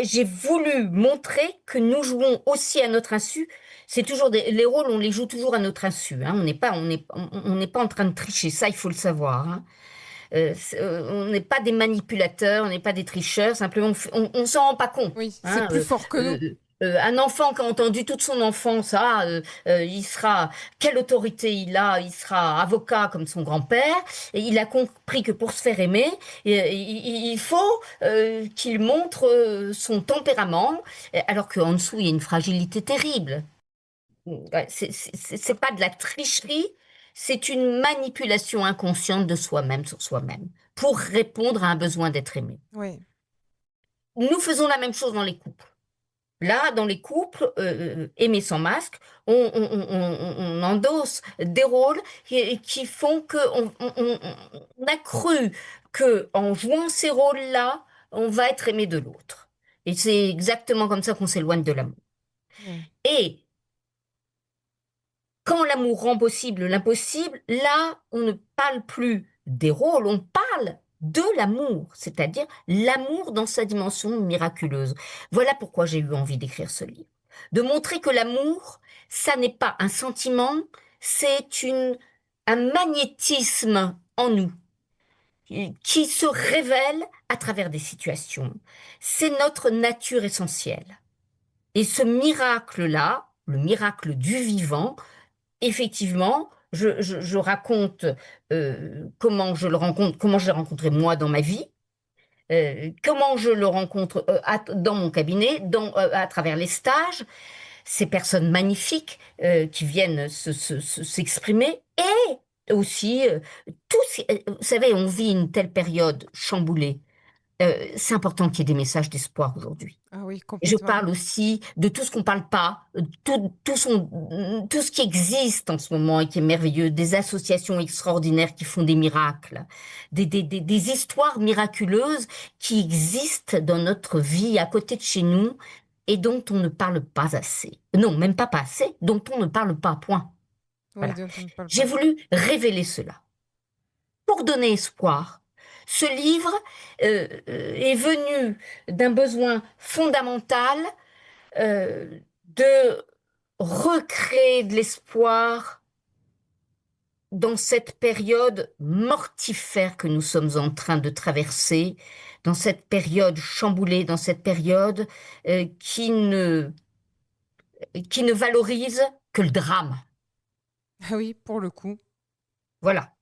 J'ai voulu montrer que nous jouons aussi à notre insu. C'est toujours les rôles, on les joue toujours à notre insu, hein. On n'est pas en train de tricher, ça, il faut le savoir, hein. On n'est pas des manipulateurs, on n'est pas des tricheurs, simplement on s'en rend pas compte, Oui, c'est hein. plus fort que nous. Un enfant qui a entendu toute son enfance, il sera, quelle autorité il sera avocat comme son grand-père, et il a compris que pour se faire aimer, il faut qu'il montre son tempérament, alors qu'en dessous, il y a une fragilité terrible. Ouais, c'est pas de la tricherie, c'est une manipulation inconsciente de soi-même sur soi-même pour répondre à un besoin d'être aimé. Oui, Nous faisons la même chose dans les couples. Là, dans les couples, aimer sans masque, on endosse des rôles qui font on a cru que en jouant ces rôles-là, on va être aimé de l'autre. Et c'est exactement comme ça qu'on s'éloigne de l'amour. oui, Et quand l'amour rend possible l'impossible, là, on ne parle plus des rôles, on parle de l'amour, c'est-à-dire l'amour dans sa dimension miraculeuse. Voilà pourquoi j'ai eu envie d'écrire ce livre. De montrer que l'amour, ça n'est pas un sentiment, c'est un magnétisme en nous qui se révèle à travers des situations. C'est notre nature essentielle. Et ce miracle-là, le miracle du vivant, effectivement, je raconte comment je le rencontre, comment je l'ai rencontré moi dans ma vie, comment je le rencontre dans mon cabinet, à travers les stages, ces personnes magnifiques qui viennent s'exprimer et aussi vous savez, on vit une telle période chamboulée. C'est important qu'il y ait des messages d'espoir aujourd'hui. ah oui, Je complètement. parle aussi de tout ce qu'on parle pas, tout ce qui existe en ce moment et qui est merveilleux, des associations extraordinaires qui font des miracles, des histoires miraculeuses qui existent dans notre vie à côté de chez nous et dont on ne parle pas assez. Non, même pas assez, dont on ne parle pas, point. Oui, Voilà. dont on ne parle J'ai pas. voulu révéler cela pour donner espoir. Ce livre est venu d'un besoin fondamental de recréer de l'espoir dans cette période mortifère que nous sommes en train de traverser, dans cette période chamboulée, dans cette période qui ne valorise que le drame. Ah oui, pour le coup. Voilà.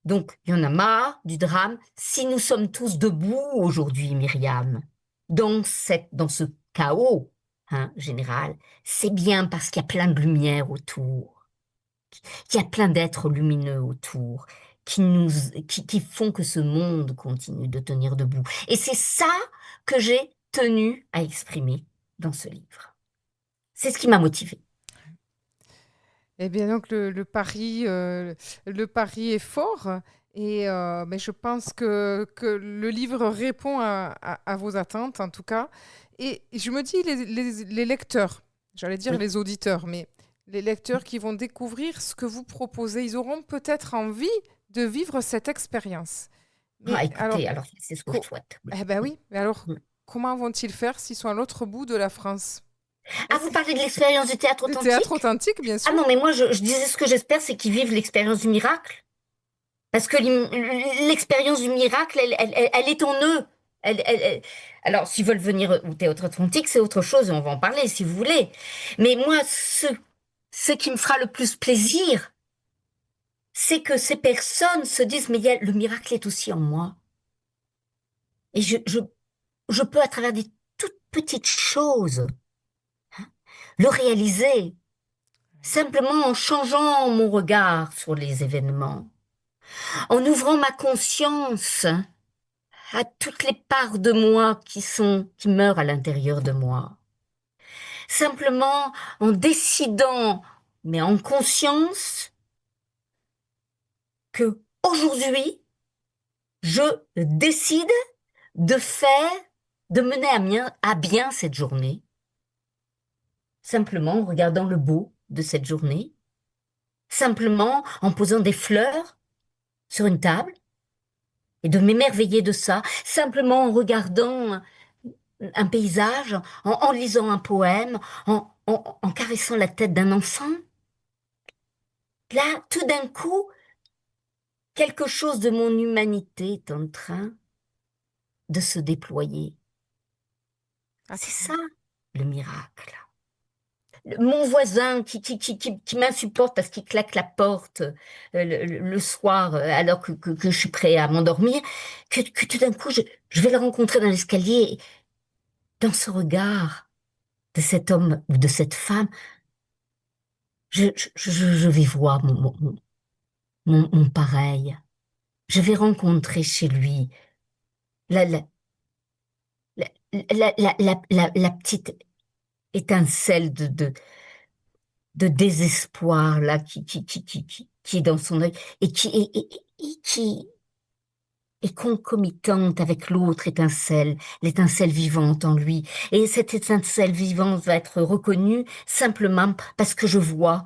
Donc, il y en a marre du drame. Si nous sommes tous debout aujourd'hui, Myriam, dans ce chaos, hein, général, c'est bien parce qu'il y a plein de lumière autour. Il y a plein d'êtres lumineux autour qui font que ce monde continue de tenir debout. Et c'est ça que j'ai tenu à exprimer dans ce livre. C'est ce qui m'a motivée. Eh bien, donc, le pari est fort. Et mais je pense que le livre répond à vos attentes, en tout cas. Et je me dis, les lecteurs, j'allais dire Oui. les auditeurs, mais les lecteurs qui vont découvrir ce que vous proposez, ils auront peut-être envie de vivre cette expérience. Ah, Mais alors, écoutez, alors c'est ce que je souhaite. Oui. eh ben oui, mais alors, Mm. comment vont-ils faire s'ils sont à l'autre bout de la France? Ah, vous parlez de l'expérience du théâtre Du théâtre authentique? authentique, bien Ah sûr. non, mais moi je disais ce que j'espère, c'est qu'ils vivent l'expérience du miracle. Parce que l'expérience du miracle, elle est en eux. Alors, s'ils veulent venir au théâtre authentique, c'est autre chose, et on va en parler si vous voulez. Mais moi, ce qui me fera le plus plaisir, c'est que ces personnes se disent, mais le miracle est aussi en moi. Et je peux, à travers des toutes petites choses, le réaliser, simplement en changeant mon regard sur les événements, en ouvrant ma conscience à toutes les parts de moi qui meurent à l'intérieur de moi. Simplement en décidant, mais en conscience, que aujourd'hui, je décide de faire, de mener à bien cette journée, simplement en regardant le beau de cette journée, simplement en posant des fleurs sur une table et de m'émerveiller de ça, simplement en regardant un paysage, en lisant un poème, en caressant la tête d'un enfant. Là, tout d'un coup, quelque chose de mon humanité est en train de se déployer. Ah, C'est ça, le miracle. Mon voisin qui m'insupporte parce qu'il claque la porte le soir alors que je suis prêt à m'endormir, que tout d'un coup, je vais le rencontrer dans l'escalier. Dans ce regard de cet homme ou de cette femme, je vais voir mon pareil. Je vais rencontrer chez lui la, la, la petite étincelle de désespoir là qui est dans son œil et qui est concomitante avec l'autre étincelle, l'étincelle vivante en lui. Et cette étincelle vivante va être reconnue simplement parce que je vois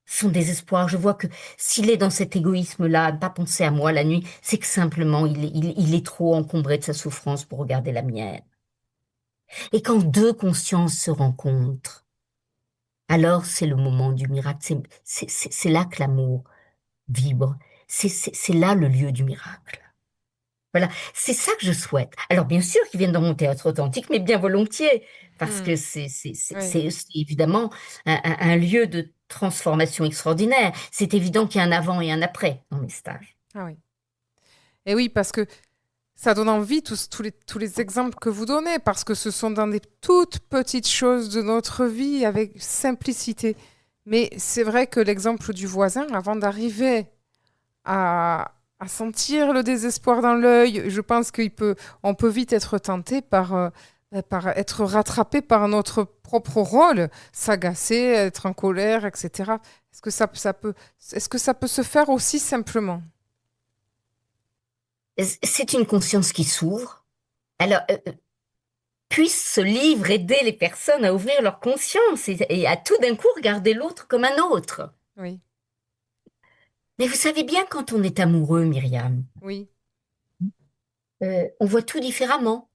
son désespoir. Je vois que s'il est dans cet égoïsme-là, à ne pas penser à moi la nuit, c'est que simplement il est trop encombré de sa souffrance pour regarder la mienne. Et quand deux consciences se rencontrent, alors c'est le moment du miracle. C'est là que l'amour vibre. C'est là le lieu du miracle. Voilà, c'est ça que je souhaite. Alors bien sûr qu'ils viennent dans mon théâtre authentique, mais bien volontiers, parce que hmm, oui. c'est évidemment un lieu de transformation extraordinaire. C'est évident qu'il y a un avant et un après dans mes stages. Ah oui. Et oui, parce que ça donne envie, tous les exemples que vous donnez, parce que ce sont dans des toutes petites choses de notre vie, avec simplicité. Mais c'est vrai que l'exemple du voisin, avant d'arriver à sentir le désespoir dans l'œil, je pense on peut vite être tenté par être rattrapé par notre propre rôle, s'agacer, être en colère, etc. Est-ce que ça peut se faire aussi simplement? C'est une conscience qui s'ouvre. Alors, puisse ce livre aider les personnes à ouvrir leur conscience et à tout d'un coup regarder l'autre comme un autre. Oui, Mais vous savez bien, quand on est amoureux, Myriam, oui. on voit tout différemment.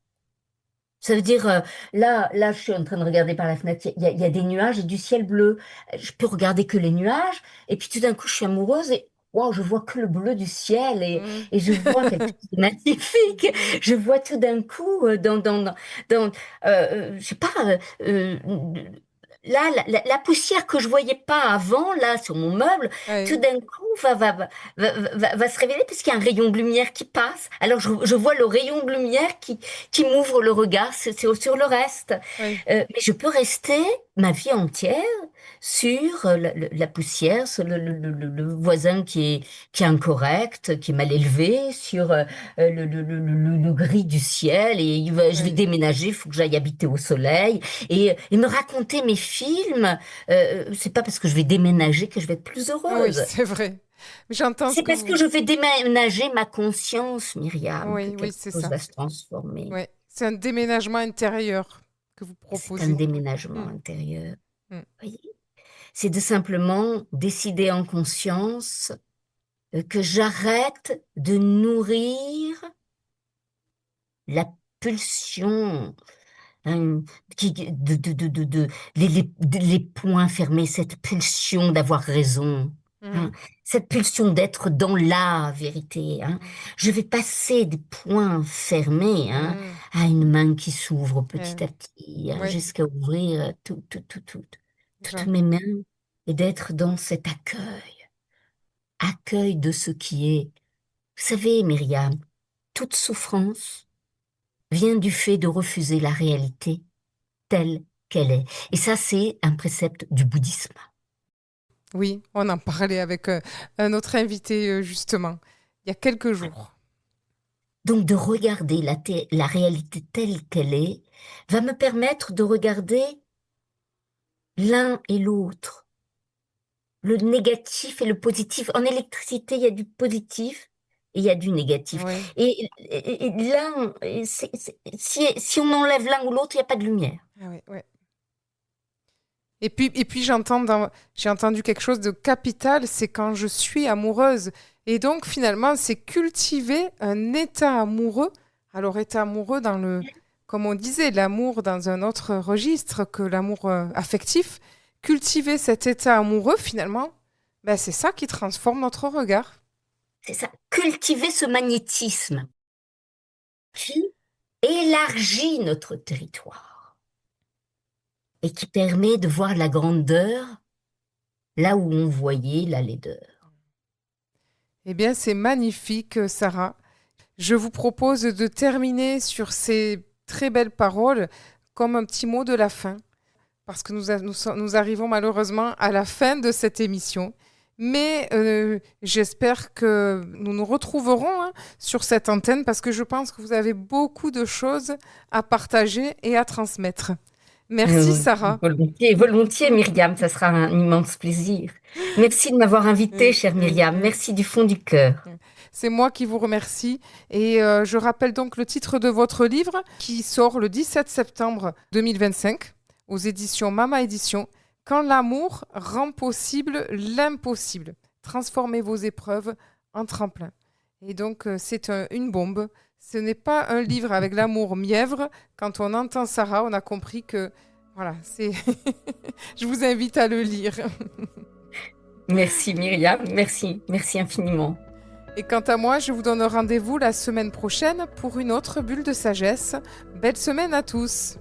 Ça veut dire, là, je suis en train de regarder par la fenêtre, il y a des nuages et du ciel bleu. Je peux regarder que les nuages, et puis tout d'un coup, je suis amoureuse et wow, je vois que le bleu du ciel Mm. et je vois quelque chose de magnifique. Mm. Je vois tout d'un coup, je sais pas, là, la poussière que je voyais pas avant, là, sur mon meuble, tout Ouais. d'un coup, va se révéler parce qu'il y a un rayon de lumière qui passe. Alors, je vois le rayon de lumière qui m'ouvre le regard sur le reste. Oui, Mais je peux rester ma vie entière sur la poussière, sur le voisin qui est incorrect, qui est mal élevé, sur le gris du ciel, et je vais oui. déménager, il faut que j'aille habiter au soleil, et me raconter mes films. C'est pas parce que je vais déménager que je vais être plus Oui, heureuse. c'est vrai. J'entends ce C'est que parce que vous... je vais déménager ma conscience, Myriam, que Oui, oui, quelque c'est chose ça. va se transformer. Ouais. C'est un déménagement intérieur que vous C'est un proposez. déménagement Mm. intérieur. Mm. Voyez. C'est de simplement décider en conscience que j'arrête de nourrir la pulsion, hein, les poings fermés, cette pulsion d'avoir raison, hein, Mm. cette pulsion d'être dans la vérité, hein. Mm. Je vais passer des poings fermés, hein, Mm. à une main qui s'ouvre Euh, petit à petit, hein, ouais, jusqu'à ouvrir toutes j'en- mes mains et d'être dans cet accueil de ce qui est. Vous savez, Myriam, toute souffrance vient du fait de refuser la réalité telle qu'elle est. Et ça, c'est un précepte du bouddhisme. oui, on en parlait avec un autre invité justement, il y a quelques jours. Donc de regarder la réalité telle qu'elle est va me permettre de regarder l'un et l'autre, le négatif et le positif. En électricité, il y a du positif et il y a du négatif. Oui. Et l'un, si on enlève l'un ou l'autre, il n'y a pas de lumière. Ah ouais, ouais. Et puis j'ai entendu quelque chose de capital, c'est quand je suis amoureuse. Et donc, finalement, c'est cultiver un état amoureux. Alors, état amoureux comme on disait, l'amour dans un autre registre que l'amour affectif. Cultiver cet état amoureux, finalement, ben, c'est ça qui transforme notre regard. C'est ça, cultiver ce magnétisme qui élargit notre territoire et qui permet de voir la grandeur là où on voyait la laideur. Eh bien, c'est magnifique, Sarah. Je vous propose de terminer sur ces très belles paroles comme un petit mot de la fin, parce que nous arrivons malheureusement à la fin de cette émission. Mais j'espère que nous nous retrouverons sur cette antenne, parce que je pense que vous avez beaucoup de choses à partager et à transmettre. Merci, Sarah. Volontiers, volontiers, Myriam, ça sera un immense plaisir. Merci de m'avoir invitée, chère Myriam. Merci du fond du cœur. C'est moi qui vous remercie. Et je rappelle donc le titre de votre livre qui sort le 17 septembre 2025 aux éditions Mama Édition. Quand l'amour rend possible l'impossible. Transformez vos épreuves en tremplin. Et donc, c'est une bombe. Ce n'est pas un livre avec l'amour mièvre. Quand on entend Sarah, on a compris que, voilà, c'est... Je vous invite à le lire. Merci, Myriam. Merci, merci infiniment. Et quant à moi, je vous donne rendez-vous la semaine prochaine pour une autre bulle de sagesse. Belle semaine à tous!